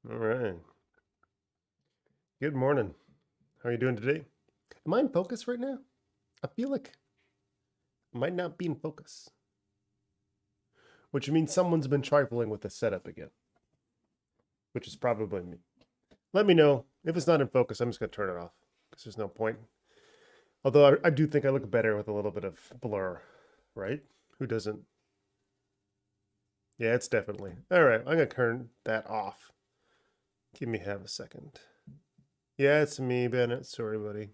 All right. Good morning. How are you doing today? Am I in focus right now? I feel like I might not be in focus, which means someone's been trifling with the setup again, which is probably me. Let me know. If it's not in focus, I'm just going to turn it off because there's no point. Although I do think I look better with a little bit of blur, right? Who doesn't? Yeah, it's definitely. All right, I'm going to turn that off. Give me half a second. Yeah, it's me, Bennett. Sorry, buddy.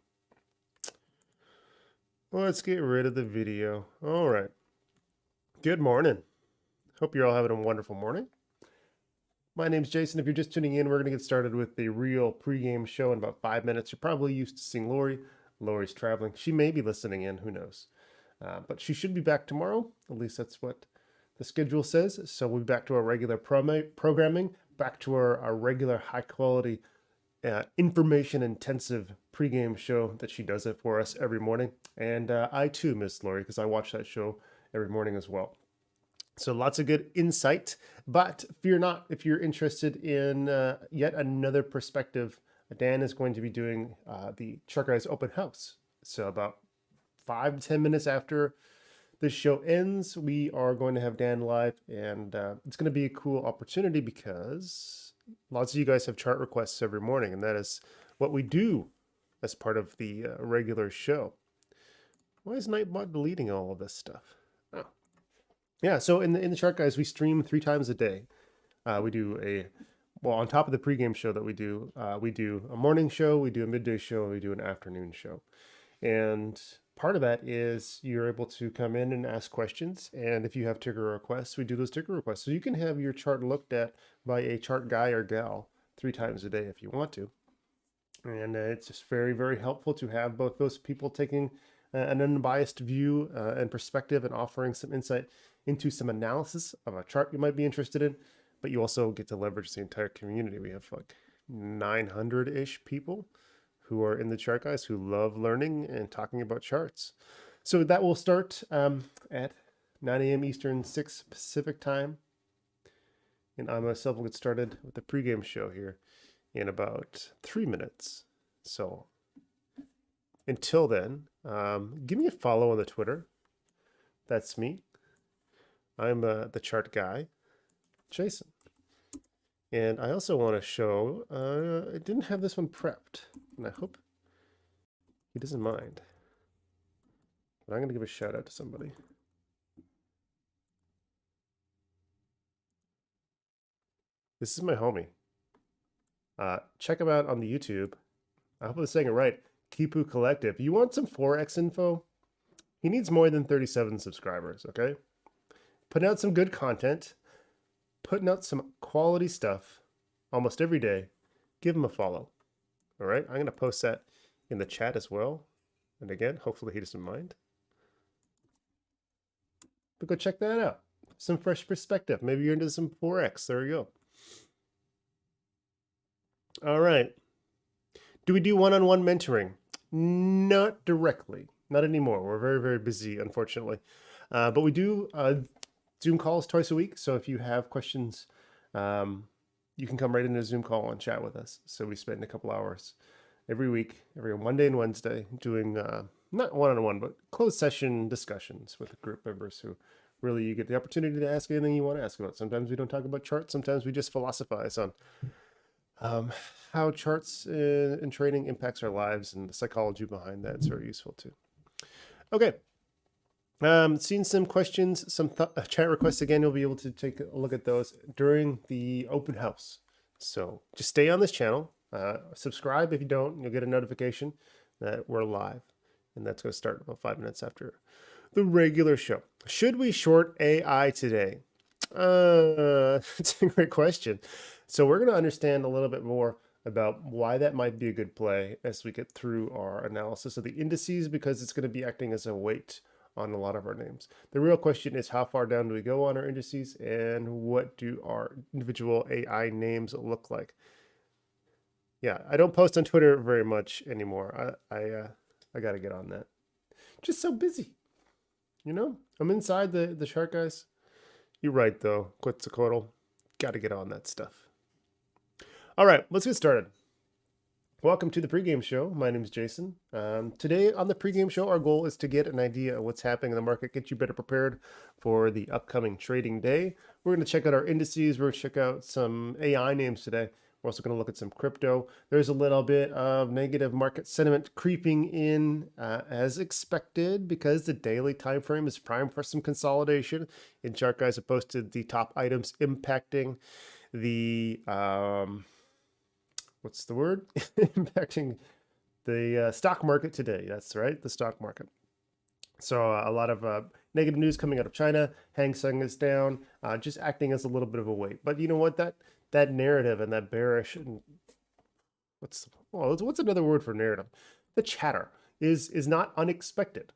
Well, let's get rid of the video. All right. Good morning. Hope you're all having a wonderful morning. My name's Jason. If you're just tuning in, we're going to get started with the real pregame show in about 5 minutes. You're probably used to seeing Lori. Lori's traveling. She may be listening in. Who knows? But she should be back tomorrow. At least that's what the schedule says. So we'll be back to our regular programming, back to our regular high-quality, information-intensive pregame show that she does it for us every morning. And I, too, miss Lori because I watch that show every morning as well. So lots of good insight, but fear not if you're interested in yet another perspective. Dan is going to be doing the Chart Guys open house. So about 5 to 10 minutes after this show ends, we are going to have Dan live, and it's going to be a cool opportunity because lots of you guys have chart requests every morning, and that is what we do as part of the regular show. Why is Nightbot deleting all of this stuff? Oh. Yeah, so in the Chart Guys, we stream 3 times a day. We do on top of the pregame show that we do a morning show, we do a midday show, we do an afternoon show. And part of that is you're able to come in and ask questions. And if you have ticker requests, we do those ticker requests. So you can have your chart looked at by a chart guy or gal 3 times a day if you want to. And it's just very, very helpful to have both those people taking an unbiased view and perspective and offering some insight into some analysis of a chart you might be interested in, but you also get to leverage the entire community. We have like 900-ish people who are in the Chart Guys who love learning and talking about charts. So that will start at 9 a.m. Eastern, 6 Pacific time. And I myself will get started with the pregame show here in about 3 minutes. So until then, give me a follow on the Twitter. That's me. I'm the chart guy, Jason. And I also want to show, I didn't have this one prepped, and I hope he doesn't mind. But I'm going to give a shout out to somebody. This is my homie. Check him out on the YouTube. I hope I'm saying it right. Kipu Collective. You want some Forex info? He needs more than 37 subscribers, okay? Putting out some good content, putting out some quality stuff almost every day. Give him a follow. All right, I'm going to post that in the chat as well. And again, hopefully he doesn't mind. But go check that out. Some fresh perspective. Maybe you're into some Forex. There you go. All right. Do we do one-on-one mentoring? Not directly. Not anymore. We're very, very busy, unfortunately. But we do Zoom calls twice a week. So if you have questions, you can come right into a Zoom call and chat with us. So we spend a couple hours every week, every Monday and Wednesday, doing not one-on-one, but closed session discussions with group members who really you get the opportunity to ask anything you want to ask about. Sometimes we don't talk about charts. Sometimes we just philosophize on how charts in trading impacts our lives, and the psychology behind that is very useful too. Okay. Seeing some questions, some chat requests. Again, you'll be able to take a look at those during the open house. So just stay on this channel. Subscribe if you don't, you'll get a notification that we're live. And that's going to start about 5 minutes after the regular show. Should we short AI today? It's a great question. So we're going to understand a little bit more about why that might be a good play as we get through our analysis of the indices, because it's going to be acting as a weight on a lot of our names. The real question is, how far down do we go on our indices, and what do our individual AI names look like? Yeah, I don't post on Twitter very much anymore. I got to get on that. Just so busy, you know? I'm inside the Chart Guys. You're right, though. Quetzalcoatl. Got to get on that stuff. All right, let's get started. Welcome to the pregame show. My name is Jason. Today on the pregame show, our goal is to get an idea of what's happening in the market, get you better prepared for the upcoming trading day. We're going to check out our indices. We're going to check out some AI names today. We're also going to look at some crypto. There's a little bit of negative market sentiment creeping in as expected because the daily time frame is primed for some consolidation. In Chart Guys, I posted the top items impacting the what's the word? Impacting the stock market today. That's right, the stock market. So a lot of negative news coming out of China. Hang Seng is down, just acting as a little bit of a weight. But you know what? That narrative and that bearish and what's another word for narrative? The chatter is not unexpected.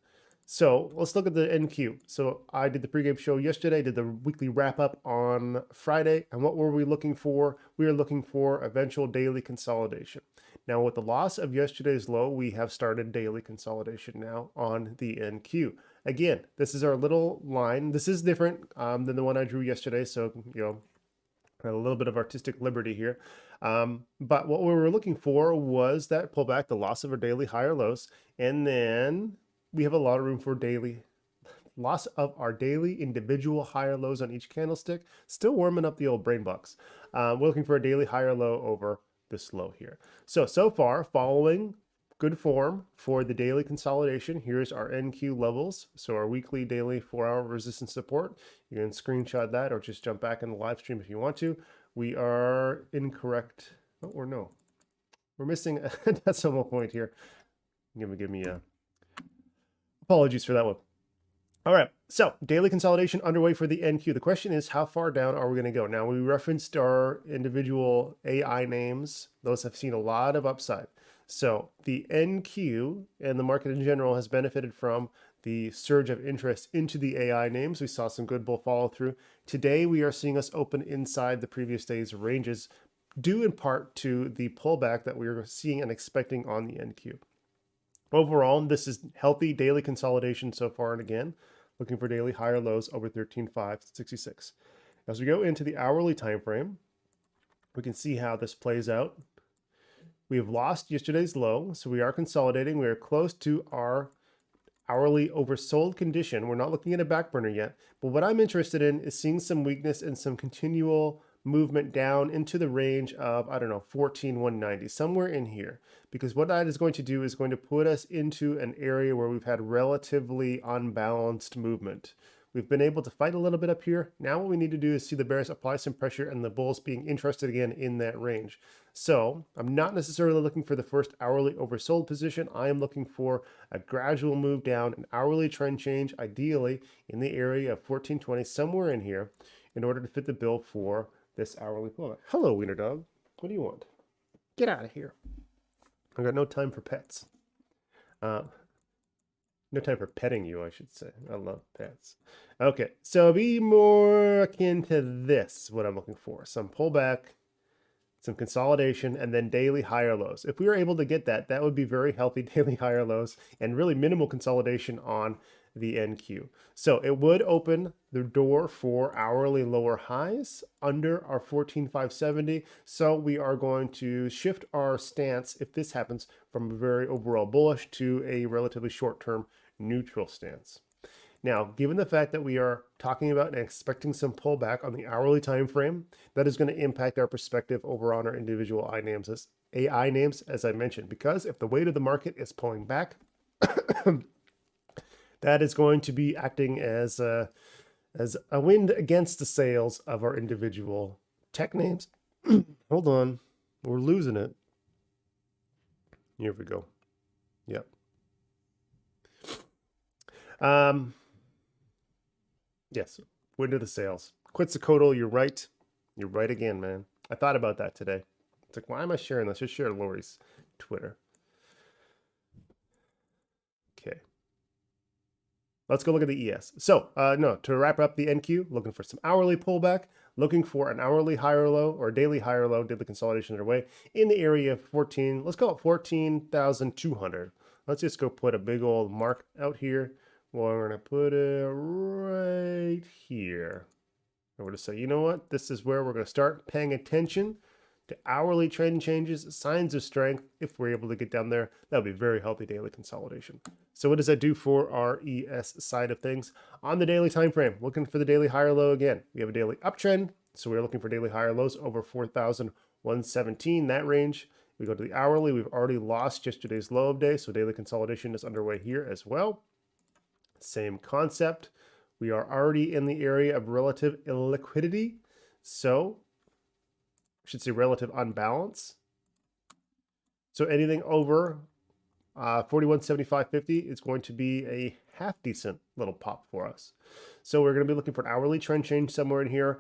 So let's look at the NQ. So I did the pregame show yesterday, did the weekly wrap up on Friday. And what were we looking for? We were looking for eventual daily consolidation. Now with the loss of yesterday's low, we have started daily consolidation now on the NQ. Again, this is our little line. This is different than the one I drew yesterday. So, a little bit of artistic liberty here. But what we were looking for was that pullback, the loss of our daily higher lows, and then we have a lot of room for daily loss of our daily individual higher lows on each candlestick. Still warming up the old brain box. We're looking for a daily higher low over this low here. So far, following good form for the daily consolidation. Here's our NQ levels. So our weekly, daily 4-hour resistance support. You can screenshot that or just jump back in the live stream if you want to. We are incorrect. Oh, or no. We're missing a decimal point here. Give me a apologies for that one. All right, so daily consolidation underway for the NQ. The question is, how far down are we going to go? Now, we referenced our individual AI names. Those have seen a lot of upside. So the NQ and the market in general has benefited from the surge of interest into the AI names. We saw some good bull follow through. Today, we are seeing us open inside the previous day's ranges, due in part to the pullback that we are seeing and expecting on the NQ. Overall, this is healthy daily consolidation so far, and again, looking for daily higher lows over 13,566. As we go into the hourly time frame, we can see how this plays out. We have lost yesterday's low, so we are consolidating. We are close to our hourly oversold condition. We're not looking at a back burner yet, but what I'm interested in is seeing some weakness and some continual movement down into the range of, 14,190, somewhere in here. Because what that is going to do is going to put us into an area where we've had relatively unbalanced movement. We've been able to fight a little bit up here. Now what we need to do is see the bears apply some pressure and the bulls being interested again in that range. So I'm not necessarily looking for the first hourly oversold position. I am looking for a gradual move down, an hourly trend change, ideally in the area of 1420, somewhere in here, in order to fit the bill for this hourly pullback. Hello, wiener dog. What do you want? Get out of here. I've got no time for pets. No time for petting you, I should say. I love pets. Okay, so be more akin to this, what I'm looking for. Some pullback, some consolidation, and then daily higher lows. If we were able to get that, that would be very healthy daily higher lows and really minimal consolidation on the NQ. So it would open the door for hourly lower highs under our 14,570. So we are going to shift our stance, if this happens, from a very overall bullish to a relatively short-term neutral stance. Now, given the fact that we are talking about and expecting some pullback on the hourly time frame, that is going to impact our perspective over on our individual AI names, as I mentioned, because if the weight of the market is pulling back, that is going to be acting as a wind against the sails of our individual tech names. Hold on, we're losing it. Here we go. Yep. Yes, wind of the sails. Quetzalcoatl, you're right. You're right again, man. I thought about that today. It's like, why am I sharing this? Just share Lori's Twitter. Okay. Let's go look at the ES. So, to wrap up the NQ, looking for some hourly pullback, looking for an hourly higher low or daily higher low, daily consolidation underway in the area of 14, let's call it 14,200. Let's just go put a big old mark out here. Well, we're going to put it right here. And we're going to say, you know what? This is where we're going to start paying attention to hourly trend changes, signs of strength. If we're able to get down there, that would be very healthy daily consolidation. So what does that do for our ES side of things? On the daily time frame, looking for the daily higher low again. We have a daily uptrend, so we're looking for daily higher lows over 4,117, that range. We go to the hourly, we've already lost yesterday's low of day, so daily consolidation is underway here as well. Same concept. We are already in the area of relative illiquidity, so I should say relative unbalance. So anything over 41.7550 is going to be a half decent little pop for us. So we're going to be looking for an hourly trend change somewhere in here.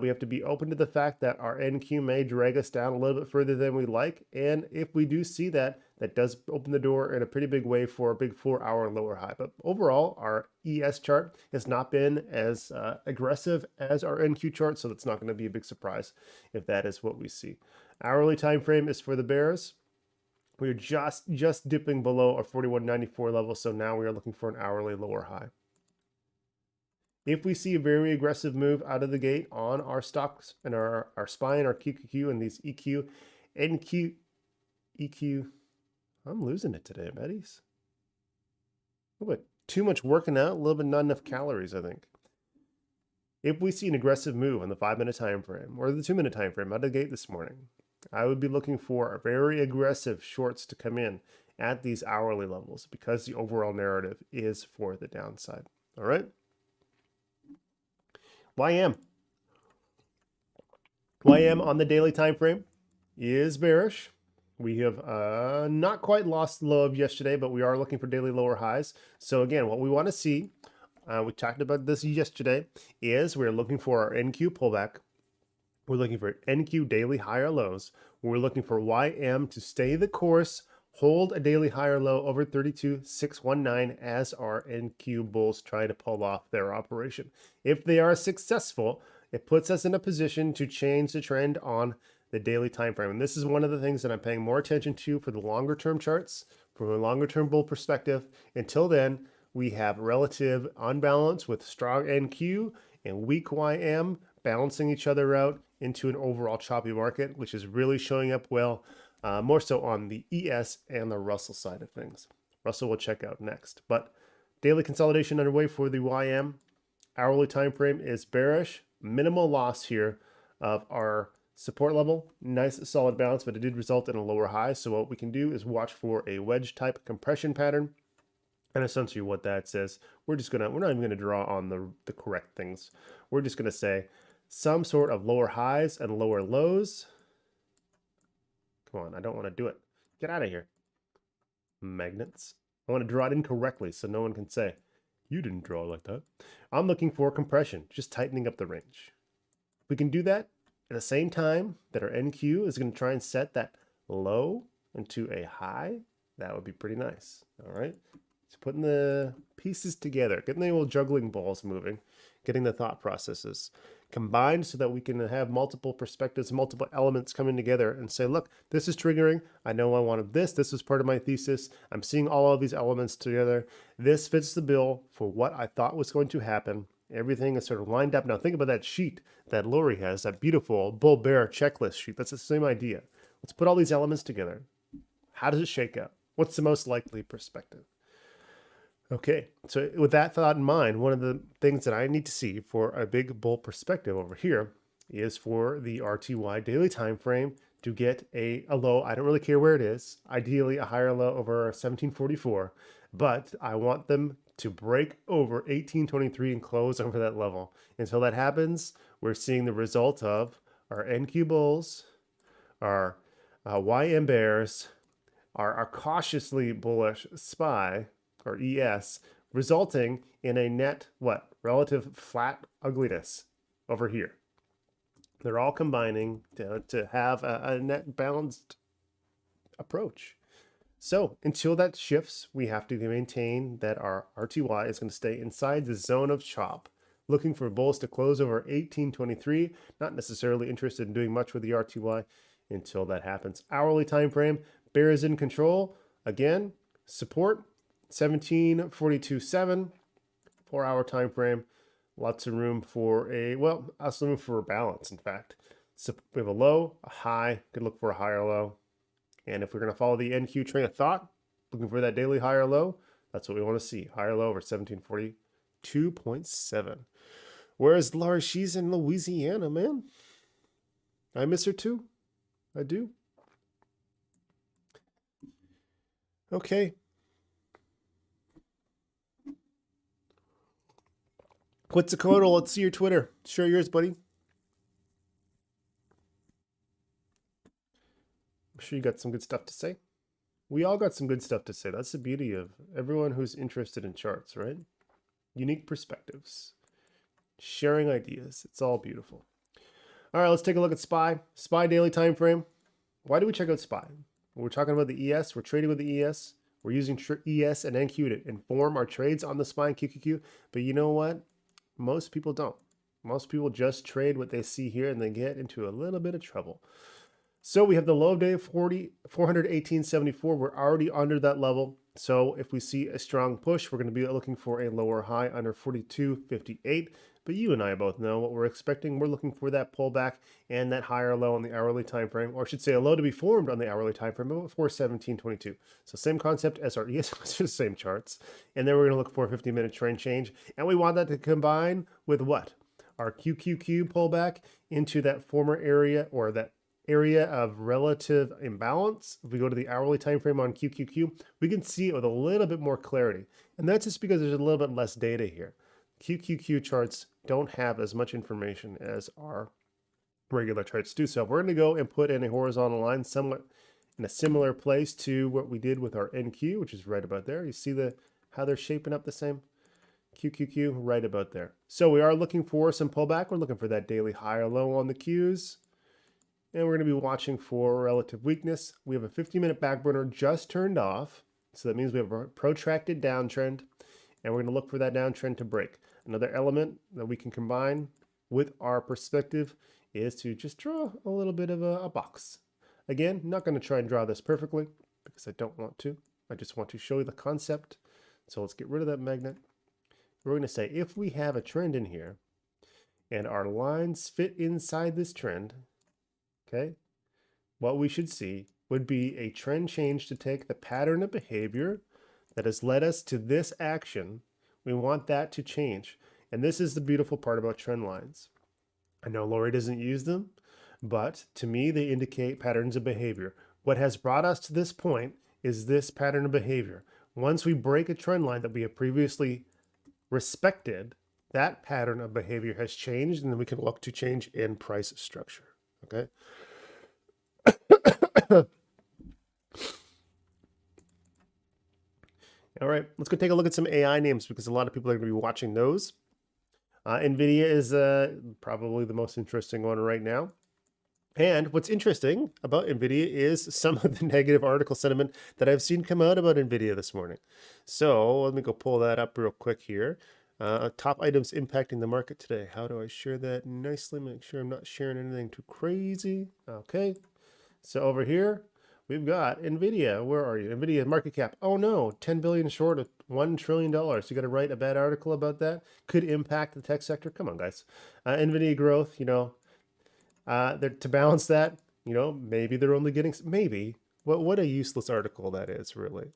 We have to be open to the fact that our NQ may drag us down a little bit further than we like. And if we do see that, that does open the door in a pretty big way for a big 4-hour lower high. But overall, our ES chart has not been as aggressive as our NQ chart, so that's not going to be a big surprise if that is what we see. Hourly time frame is for the bears. We're just dipping below our 41.94 level, so now we are looking for an hourly lower high. If we see a very aggressive move out of the gate on our stocks and our SPY and our QQQ and these EQ, EQ, I'm losing it today, buddies. A little bit too much working out, a little bit not enough calories, I think. If we see an aggressive move on the 5-minute time frame or the 2-minute time frame out of the gate this morning, I would be looking for very aggressive shorts to come in at these hourly levels because the overall narrative is for the downside. All right. YM on the daily time frame is bearish. We have not quite lost the low of yesterday, but we are looking for daily lower highs. So again, what we want to see, we talked about this yesterday, is we're looking for our NQ pullback. We're looking for NQ daily higher lows. We're looking for YM to stay the course, hold a daily higher low over 32,619 as our NQ bulls try to pull off their operation. If they are successful, it puts us in a position to change the trend on the daily time frame. And this is one of the things that I'm paying more attention to for the longer term charts, from a longer term bull perspective. Until then, we have relative unbalance with strong NQ and weak YM balancing each other out into an overall choppy market, which is really showing up well, more so on the ES and the Russell side of things. Russell will check out next. But daily consolidation underway for the YM. Hourly time frame is bearish. Minimal loss here of our support level. Nice solid bounce, but it did result in a lower high. So what we can do is watch for a wedge type compression pattern. And essentially what that says, we're not even gonna draw on the correct things. We're just gonna say some sort of lower highs and lower lows. Come on, I don't want to do it. Get out of here. Magnets. I want to draw it incorrectly so no one can say, you didn't draw like that. I'm looking for compression, just tightening up the range. We can do that at the same time that our NQ is going to try and set that low into a high. That would be pretty nice. All right. So putting the pieces together, getting the old juggling balls moving, getting the thought processes combined so that we can have multiple perspectives, multiple elements coming together and say, look, this is triggering. I know I wanted this. This was part of my thesis. I'm seeing all of these elements together. This fits the bill for what I thought was going to happen. Everything is sort of lined up. Now think about that sheet that Lori has, that beautiful bull bear checklist sheet. That's the same idea. Let's put all these elements together. How does it shake out? What's the most likely perspective? Okay, so with that thought in mind, one of the things that I need to see for a big bull perspective over here is for the RTY daily time frame to get a low. I don't really care where it is, ideally a higher low over 1744, but I want them to break over 1823 and close over that level. Until that happens, we're seeing the result of our NQ bulls, our YM bears, our cautiously bullish SPY, or ES, resulting in a net, relative flat ugliness over here. They're all combining to have a net balanced approach. So until that shifts, we have to maintain that our RTY is going to stay inside the zone of chop, looking for bulls to close over 1823, not necessarily interested in doing much with the RTY until that happens. Hourly time frame, bear is in control. Again, support 1742.7, 4-hour time frame. Lots of room for also room for a balance, in fact. So we have a low, a high, could look for a higher low. And if we're going to follow the NQ train of thought, looking for that daily higher low, that's what we want to see. Higher low over 1742.7. Whereas Laura, she's in Louisiana, man. I miss her too. I do. Okay. Quetzalcoatl, let's see your Twitter. Share yours, buddy. I'm sure you got some good stuff to say. We all got some good stuff to say. That's the beauty of everyone who's interested in charts, right? Unique perspectives, sharing ideas. It's all beautiful. All right, let's take a look at SPY. SPY daily time frame. Why do we check out SPY? We're talking about the ES. We're trading with the ES. We're using ES and NQ to inform our trades on the SPY and QQQ. But you know what? Most people don't. Most people just trade what they see here and they get into a little bit of trouble. So we have the low of day of 418.74. We're already under that level. So if we see a strong push, we're going to be looking for a lower high under 42.58. But you and I both know what we're expecting. We're looking for that pullback and that higher low on the hourly time frame, or I should say a low to be formed on the hourly time frame of 417.22. So same concept as our ES, same charts. And then we're going to look for a 50-minute trend change. And we want that to combine with what? Our QQQ pullback into that former area, or that area of relative imbalance. If we go to the hourly time frame on QQQ, we can see it with a little bit more clarity. And that's just because there's a little bit less data here. QQQ charts don't have as much information as our regular charts do. So we're going to go and put in a horizontal line somewhat in a similar place to what we did with our NQ, which is right about there. You see how they're shaping up the same? QQQ right about there. So we are looking for some pullback. We're looking for that daily high or low on the Qs. And we're going to be watching for relative weakness. We have a 50-minute back burner just turned off. So that means we have a protracted downtrend. And we're going to look for that downtrend to break. Another element that we can combine with our perspective is to just draw a little bit of a box. Again, I'm not going to try and draw this perfectly because I don't want to. I just want to show you the concept. So let's get rid of that magnet. We're going to say if we have a trend in here and our lines fit inside this trend, okay, what we should see would be a trend change to take the pattern of behavior that has led us to this action. We want that to change. And this is the beautiful part about trend lines. I know Lori doesn't use them, but to me, they indicate patterns of behavior. What has brought us to this point is this pattern of behavior. Once we break a trend line that we have previously respected, that pattern of behavior has changed, and then we can look to change in price structure. Okay. All right, let's go take a look at some AI names because a lot of people are going to be watching those. Nvidia is probably the most interesting one right now. And what's interesting about Nvidia is some of the negative article sentiment that I've seen come out about Nvidia this morning. So let me go pull that up real quick here. Top items impacting the market today. How do I share that nicely? Make sure I'm not sharing anything too crazy. Okay. So over here, we've got Nvidia. Where are you? Nvidia market cap. Oh no, 10 billion short of $1 trillion. You got to write a bad article about that? Could impact the tech sector. Come on, guys. Nvidia growth, to balance that, maybe they're only getting, maybe. What a useless article that is, really.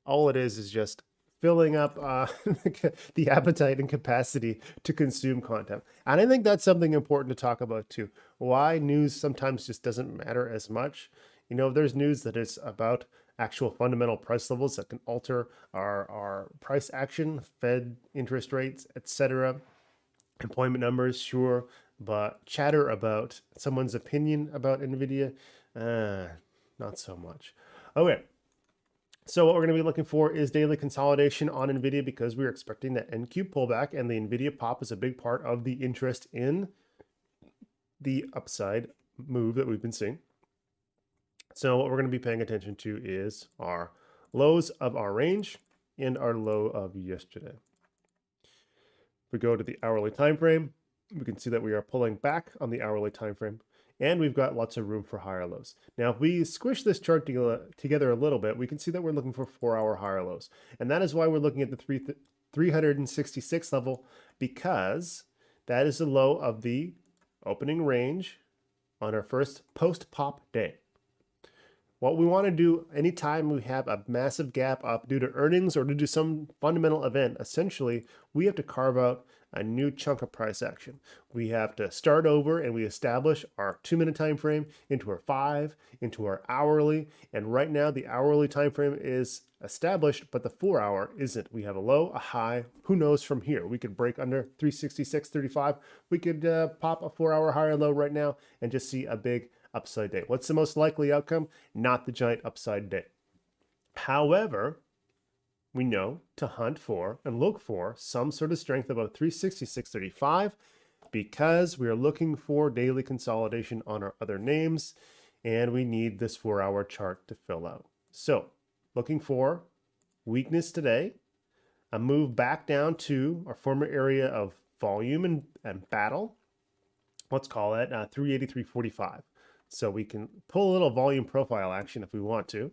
All it is just filling up the appetite and capacity to consume content. And I think that's something important to talk about too. Why news sometimes just doesn't matter as much. There's news that is about actual fundamental price levels that can alter our price action, Fed interest rates, etc. Employment numbers, sure, but chatter about someone's opinion about Nvidia, not so much. Okay. So what we're going to be looking for is daily consolidation on Nvidia because we're expecting that NQ pullback, and the Nvidia pop is a big part of the interest in the upside move that we've been seeing. So what we're going to be paying attention to is our lows of our range and our low of yesterday. If we go to the hourly time frame, we can see that we are pulling back on the hourly time frame. And we've got lots of room for higher lows. Now, if we squish this chart together a little bit, we can see that we're looking for 4-hour higher lows. And that is why we're looking at the 366 level, because that is the low of the opening range on our first post-pop day. What we want to do anytime we have a massive gap up due to earnings or due to some fundamental event, essentially, we have to carve out a new chunk of price action. We have to start over and we establish our 2-minute time frame into our 5, into our hourly, and right now the hourly time frame is established, but the 4-hour isn't. We have a low, a high. Who knows from here? We could break under 366.35. We could pop a 4-hour higher low right now and just see a big upside day. What's the most likely outcome? Not the giant upside day. However, we know to hunt for and look for some sort of strength above 366.35 because we are looking for daily consolidation on our other names and we need this 4-hour chart to fill out. So looking for weakness today, a move back down to our former area of volume and battle. Let's call it 383.45. So we can pull a little volume profile action if we want to.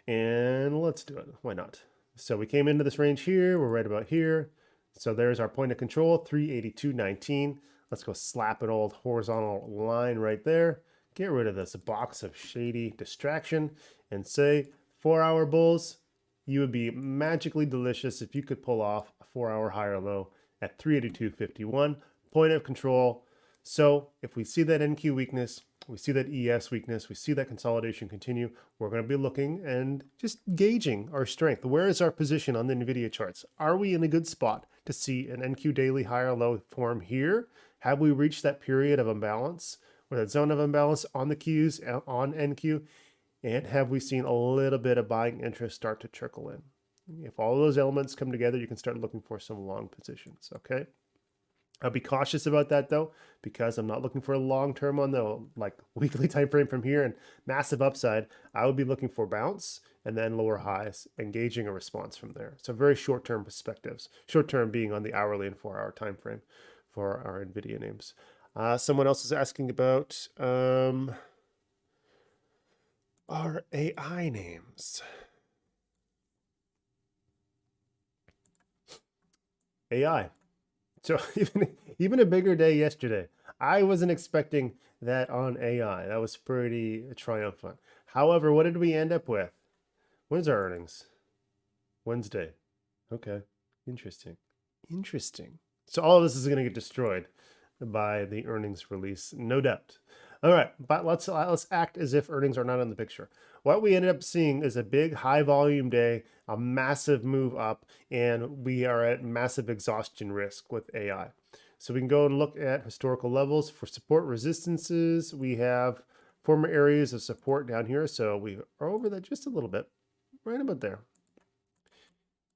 And let's do it. Why not? So we came into this range here. We're right about here. So there's our point of control, 382.19. Let's go slap an old horizontal line right there. Get rid of this box of shady distraction and say 4-hour bulls, you would be magically delicious if you could pull off a 4-hour higher low at 382.51. Point of control. So if we see that NQ weakness, we see that ES weakness, we see that consolidation continue, we're going to be looking and just gauging our strength. Where is our position on the Nvidia charts? Are we in a good spot to see an NQ daily higher low form here? Have we reached that period of imbalance or that zone of imbalance on the Qs on NQ? And have we seen a little bit of buying interest start to trickle in? If all those elements come together, you can start looking for some long positions, okay? I'll be cautious about that though, because I'm not looking for a long-term on the weekly time frame from here and massive upside. I would be looking for bounce and then lower highs, engaging a response from there. So very short-term perspectives, short-term being on the hourly and 4-hour time frame for our Nvidia names. Someone else is asking about our AI names. AI. So even a bigger day yesterday. I wasn't expecting that on AI. That was pretty triumphant. However, what did we end up with? When's our earnings? Wednesday. Okay. Interesting. Interesting. So all of this is going to get destroyed by the earnings release, no doubt. All right, but let's act as if earnings are not in the picture. What we ended up seeing is a big high volume day, a massive move up, and we are at massive exhaustion risk with AI. So we can go and look at historical levels for support resistances. We have former areas of support down here. So we are over that just a little bit, right about there.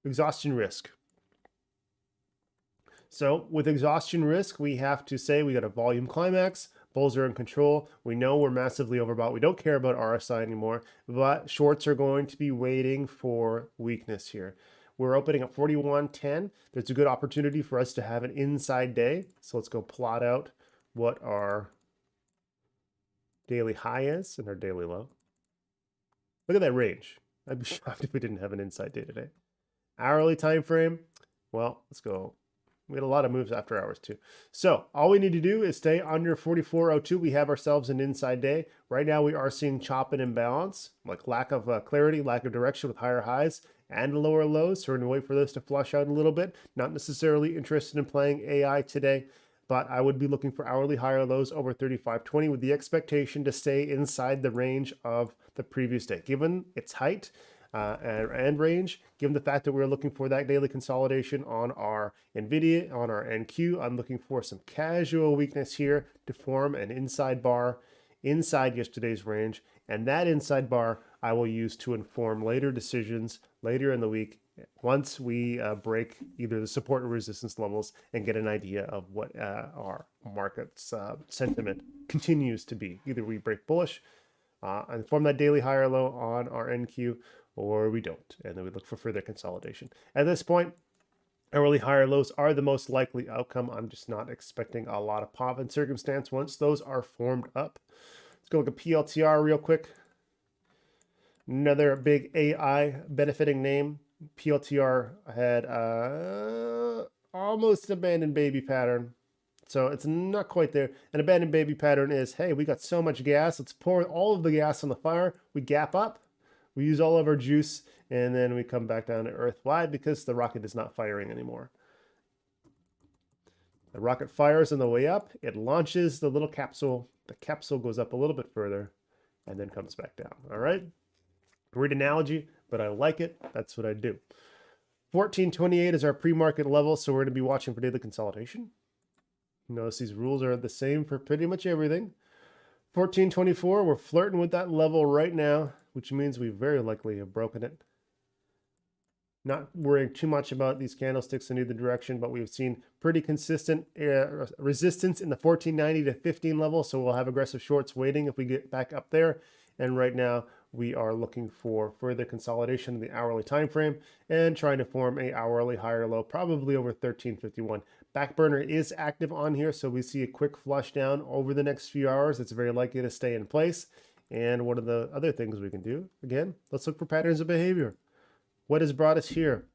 Exhaustion risk. So with exhaustion risk, we have to say we got a volume climax. Bulls are in control. We know we're massively overbought. We don't care about RSI anymore, but shorts are going to be waiting for weakness here. We're opening at 41.10. There's a good opportunity for us to have an inside day. So let's go plot out what our daily high is and our daily low. Look at that range. I'd be shocked if we didn't have an inside day today. Hourly time frame. Well, let's go. We had a lot of moves after hours too. So all we need to do is stay under 44.02. We have ourselves an inside day. Right now we are seeing chop and imbalance, like lack of clarity, lack of direction with higher highs and lower lows. So we're going to wait for this to flush out a little bit. Not necessarily interested in playing AI today, but I would be looking for hourly higher lows over 35.20 with the expectation to stay inside the range of the previous day. Given its height, and range, given the fact that we're looking for that daily consolidation on our Nvidia, on our NQ, I'm looking for some casual weakness here to form an inside bar inside yesterday's range. And that inside bar I will use to inform later decisions later in the week once we break either the support or resistance levels and get an idea of what our market's sentiment continues to be. Either we break bullish and form that daily higher low on our NQ, or we don't, and then we look for further consolidation. At this point, hourly higher lows are the most likely outcome. I'm just not expecting a lot of pop in circumstance once those are formed up. Let's go look at PLTR real quick. Another big AI benefiting name. PLTR had almost abandoned baby pattern. So it's not quite there. An abandoned baby pattern is, hey, we got so much gas. Let's pour all of the gas on the fire. We gap up. We use all of our juice. And then we come back down to Earth. Why? Because the rocket is not firing anymore. The rocket fires on the way up. It launches the little capsule. The capsule goes up a little bit further and then comes back down. All right? Weird analogy, but I like it. That's what I do. 1428 is our pre-market level, so we're going to be watching for daily consolidation. Notice these rules are the same for pretty much everything. 1424, we're flirting with that level right now, which means we very likely have broken it. Not worrying too much about these candlesticks in either direction, but we've seen pretty consistent resistance in the 1490 to 15 level, so we'll have aggressive shorts waiting if we get back up there. And right now, we are looking for further consolidation in the hourly time frame and trying to form a hourly higher low, probably over 1351. Backburner is active on here, so we see a quick flush down over the next few hours. It's very likely to stay in place. And one of the other things we can do, again, let's look for patterns of behavior. What has brought us here?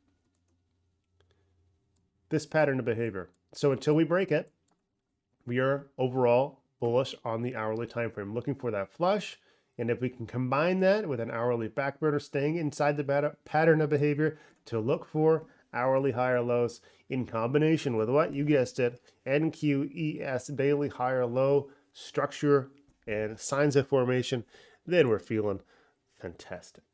This pattern of behavior. So until we break it, we are overall bullish on the hourly time frame, looking for that flush. And if we can combine that with an hourly backburner staying inside the pattern of behavior to look for hourly higher lows in combination with what? You guessed it, NQES daily higher low structure and signs of formation, then we're feeling fantastic.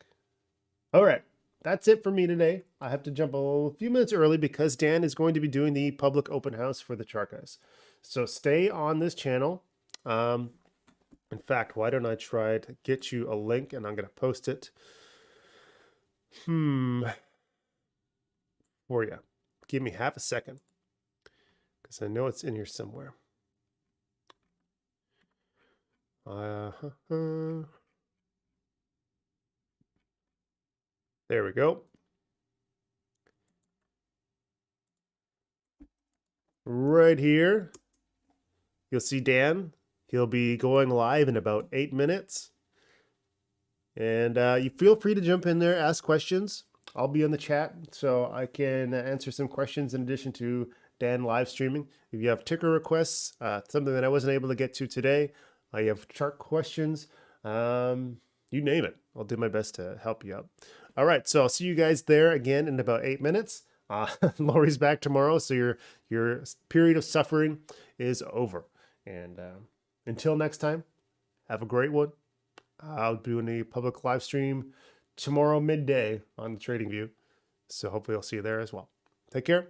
All right. That's it for me today. I have to jump a few minutes early because Dan is going to be doing the public open house for the chart guys. So stay on this channel. In fact, why don't I try to get you a link and I'm going to post it for you. Give me half a second because I know it's in here somewhere. There we go. Right here, you'll see Dan. He'll be going live in about 8 minutes. And you feel free to jump in there, ask questions. I'll be on the chat so I can answer some questions in addition to Dan live streaming. If you have ticker requests, something that I wasn't able to get to today, you have chart questions, you name it. I'll do my best to help you out. All right, so I'll see you guys there again in about 8 minutes. Lori's back tomorrow, so your period of suffering is over. And until next time, have a great one. I'll be doing a public live stream tomorrow midday on TradingView, so hopefully I'll see you there as well. Take care.